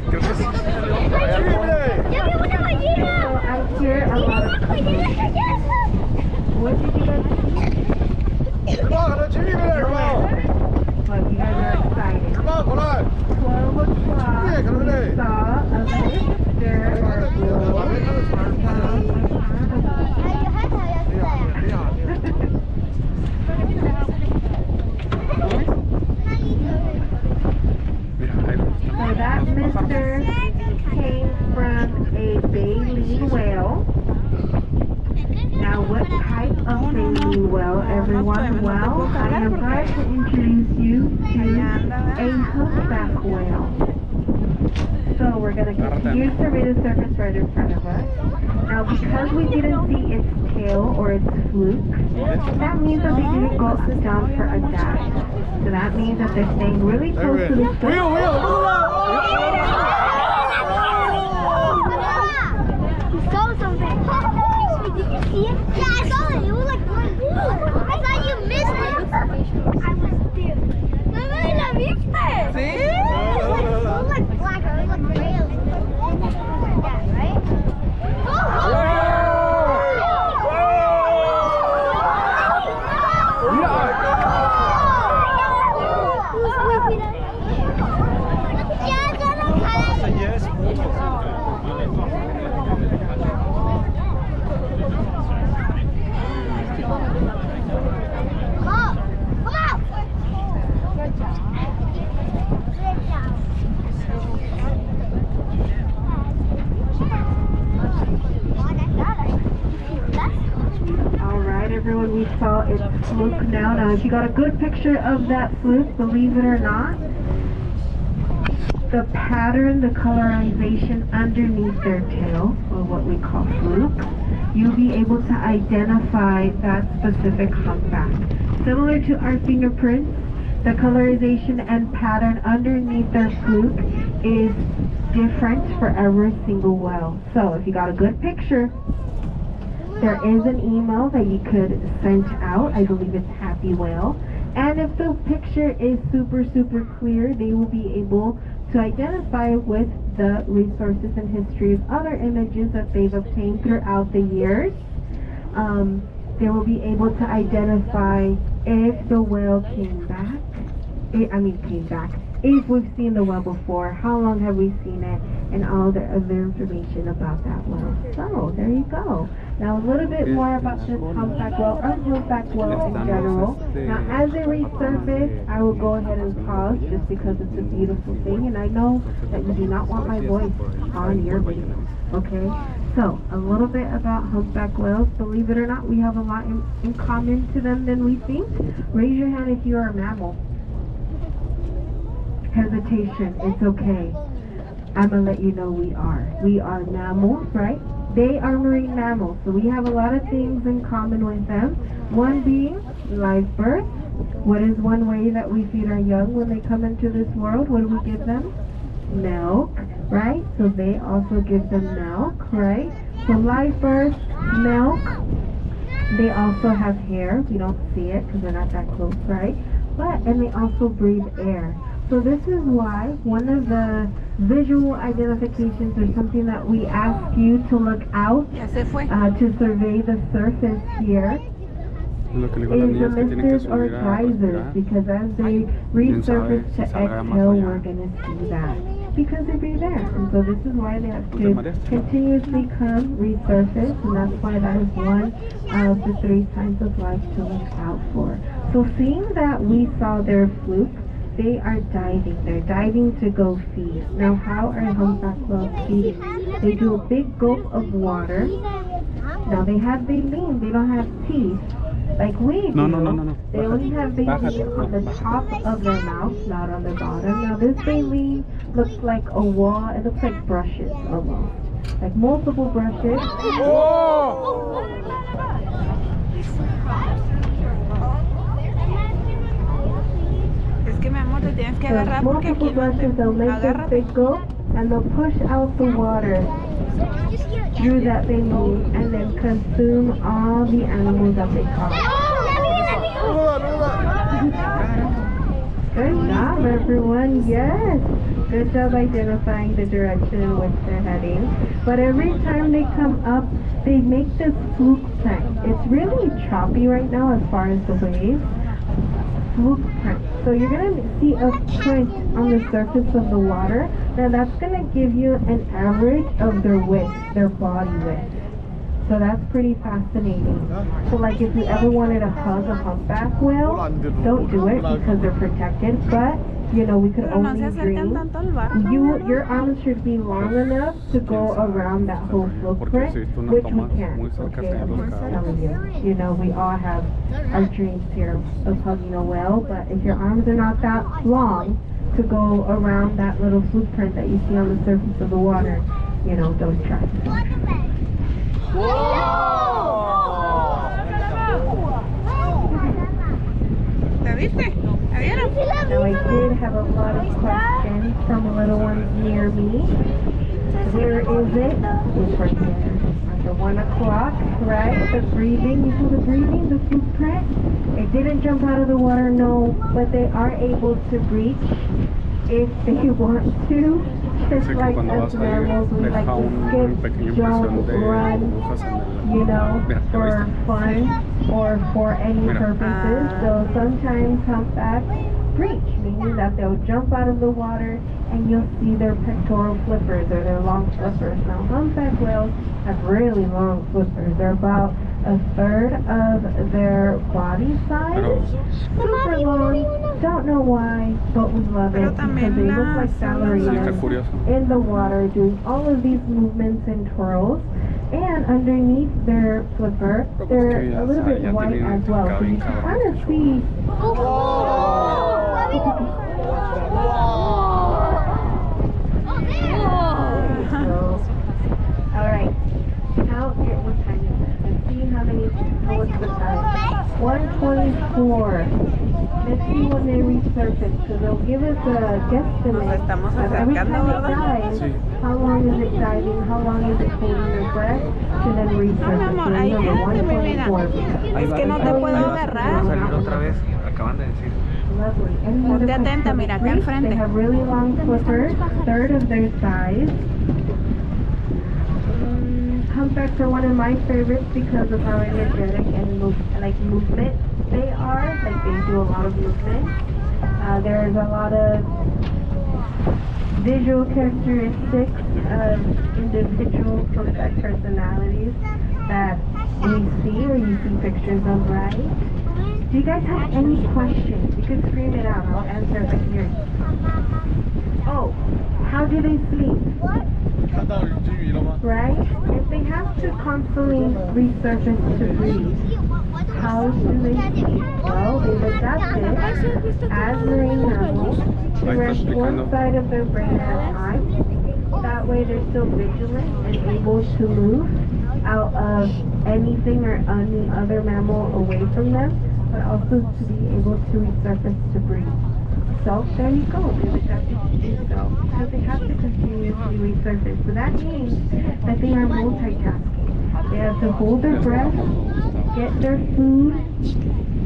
Creo que sí. ¡Ya vi una gallina! What did you guys see? Look, you guys are excited. 12 o'clock, we saw a picture or a So that mister came from a baleen whale. Now, what type of baleen whale, everyone? Well, I am glad to introduce you to a humpback whale. So we're going to continue to survey the surface right in front of us. Now, because we didn't see its tail or its fluke, that means that they didn't go down for a dash. So that means that they're staying really close to the surface. He saw something. Did you see it? Yeah, I saw it. It was like blue. I thought you missed it. I was there. Mama, la viste. ¿Sí? It was like black or like gray. Yeah, right? Oh! Everyone, we saw its fluke now. Now, if you got a good picture of that fluke, believe it or not, the pattern, the colorization underneath their tail, or what we call fluke, you'll be able to identify that specific humpback. Similar to our fingerprints, the colorization and pattern underneath their fluke is different for every single whale. So, if you got a good picture, there is an email that you could send out. I believe it's Happy Whale. And if the picture is super clear, they will be able to identify with the resources and history of other images that they've obtained throughout the years. They will be able to identify if the whale came back. If we've seen the whale before, how long have we seen it, and all the other information about that whale. So, there you go. Now, a little bit more about this humpback whale, or humpback whale in general. Now, as they resurface, I will go ahead and pause just because it's a beautiful thing, and I know that you do not want my voice on your video, okay? So, a little bit about humpback whales. Believe it or not, we have a lot in common to them than we think. Raise your hand if you are a mammal. Hesitation, it's okay. I'm gonna let you know we are. We are mammals, right? They are marine mammals, so we have a lot of things in common with them. One being live birth. What is one way that we feed our young when they come into this world? What do we give them? Milk, right? So they also give them milk, right? So live birth, milk. They also have hair. We don't see it because we're not that close, right? And they also breathe air. So this is why one of the visual identifications, or something that we ask you to look out to survey the surface here, is the misters or geysers, because as they resurface to exhale, we're going to see that, because they breathe air. And so this is why they have to continuously come resurface, and that's why that is one of the 3 signs of life to look out for. So seeing that we saw their fluke, they are diving. They're diving to go feed. Now, how are humpback whales feeding? They do a big gulp of water. Now, they have baleen. They don't have teeth like we do. No. They only have baleen on the top of their mouth, not on the bottom. Now, this baleen looks like a wall. It looks like brushes almost. Like multiple brushes. Whoa! Multiple brushes, they'll make this big gulp and they'll push out the water through that baleen and then consume all the animals that they caught. Good job, everyone. Yes. Good job identifying the direction in which they're heading. But every time they come up, they make this fluke print. It's really choppy right now as far as the waves. Fluke print. So you're going to see a print on the surface of the water. Now that's going to give you an average of their width, their body width. So that's pretty fascinating. So like if you ever wanted to hug a humpback whale, don't do it because they're protected. But you know, we could only dream. Your arms should be long enough to go around that whole footprint, which we can't. Okay, I'm just telling you. You know, we all have our dreams here of hugging a whale, but if your arms are not that long to go around that little footprint that you see on the surface of the water, you know, don't try. Now I did have a lot of questions from little ones near me. Where is it? It's right there. Under 1 o'clock, right? The breathing, you see the breathing, the footprint? It didn't jump out of the water, no, but they are able to breach if they want to. Just like us mammals, we like to skip, jump, run, you know, for fun or for any purposes. So sometimes humpbacks breach, meaning that they'll jump out of the water and you'll see their pectoral flippers or their long flippers. Now humpback whales have really long flippers. They're about 1/3 of their body size. Super long. Don't know why, but we love it because they look like ballerinas in the water doing all of these movements and twirls. And underneath their flipper, they're a little bit white as well. So you can kind of see. Alright. What time is it? Let's see how many. What's the time? 1:24. Let's see when they resurface, because they'll give us a guesstimate of every time it dives, how long is it diving, how long is it holding their breath, to then resurface. Remember, 1:24. Es que no te puedo agarrar. Otra vez, acaban de decir. Lovely. Any other atenta, mira, acá al frente. They have really long flippers, 1/3 of their size. Humpbacks are one of my favorites because of how energetic and movement they are. Like they do a lot of movement. There's a lot of visual characteristics of individual humpback personalities that we see or you see pictures of, right? Do you guys have any questions? You can scream it out. I'll answer if I hear you. Oh, how do they sleep? Right? If they have to constantly resurface to breathe, how do they sleep? Well, they've adapted as marine mammals to rest one side of their brain at a time. That way they're still vigilant and able to move out of anything or any other mammal away from them, but also to be able to resurface to breathe. So there you go, they would have to do so because they have to continuously resurface. So that means that they are multitasking. They have to hold their breath, get their food,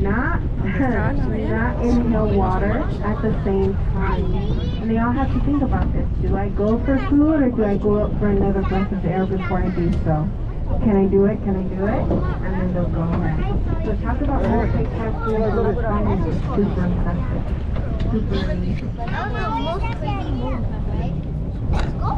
not inhale water at the same time. And they all have to think about this. Do I go for food or do I go up for another breath of air before I do so? Can I do it? Can I do it? And then they'll go ahead. So talk about multitasking and responding is super impressive. Super amazing. That was the most crazy movement, right? Let's go.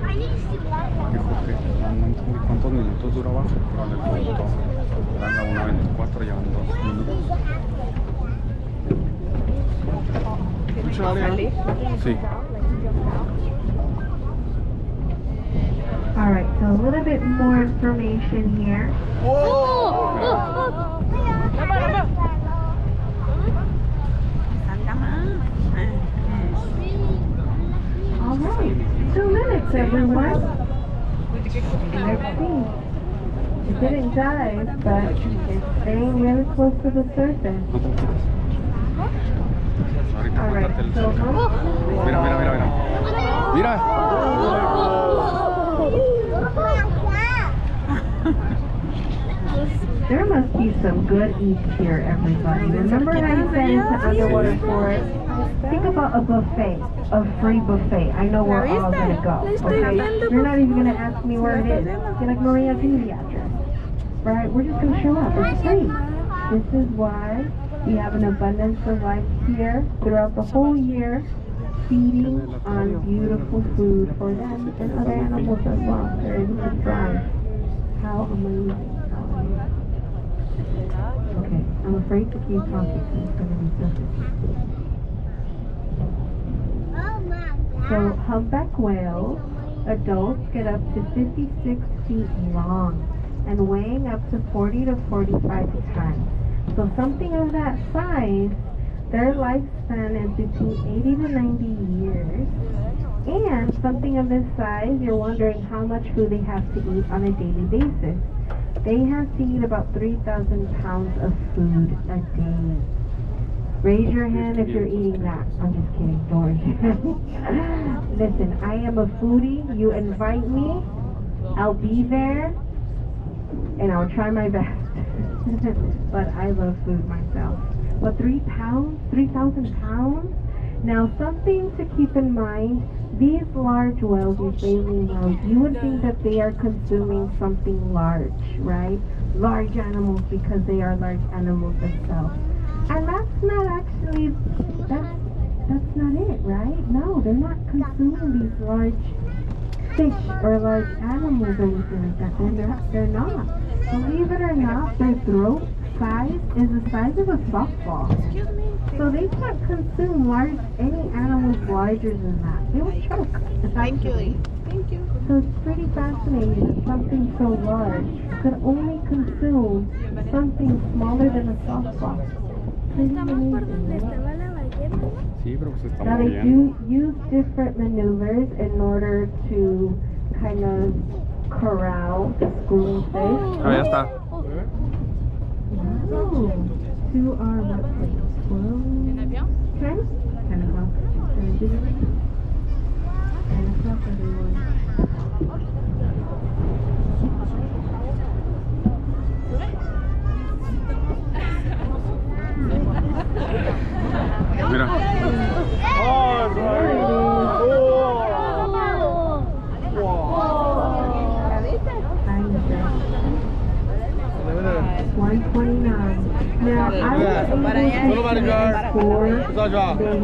I need to see that one. No entendí cuántos minutos dura abajo, pero en el punto eran la 1:24, llevan 2 minutos. Sí. Alright, so a little bit more information here. Alright, 2 minutes everyone. Let's see. It didn't dive, but it's staying really close to the surface. Alright, so Mira, mira, mira, mira. Mira. There must be some good eats here, everybody. Remember how you said into underwater forest? Think about a buffet, a free buffet. I know we're all gonna go, okay? You're not even gonna ask me where it is. You're like, Maria, give me the address. Right? We're just gonna show up. It's free. This is why we have an abundance of life here throughout the whole year, feeding on beautiful food for them and other animals as well. They're able to thrive. How amazing. Okay, I'm afraid to keep talking, so it's going to be different. So, humpback whales, adults get up to 56 feet long and weighing up to 40 to 45 tons. So, something of that size, their lifespan is between 80 to 90 years. And something of this size, you're wondering how much food they have to eat on a daily basis. They have to eat about 3,000 pounds of food a day. Raise your hand if you're eating that. I'm just kidding, don't raise your hand. Listen, I am a foodie. You invite me, I'll be there, and I'll try my best. But I love food myself. But 3,000 pounds? Now, something to keep in mind, these large whales, these baleen whales, you would think that they are consuming something large, right? Large animals, because they are large animals themselves. And that's not actually, that's not it, right? No, they're not consuming these large fish or large animals or anything like that. They're not. Believe it or not, their throat size is the size of a softball. So they can't consume any animals larger than that. They will choke. Thank you. Thank you. So it's pretty fascinating that something so large could only consume something smaller than a softball. Pretty amazing, right? Sí, pero pues se está Now they moviendo. do use different maneuvers in order to kind of corral the schooling fish. Ah, ya está. Wow. To our what place? 12? 10? 10 o'clock. 10 o'clock, everyone. Mira. There it is. 129. Now, I was able to 4 days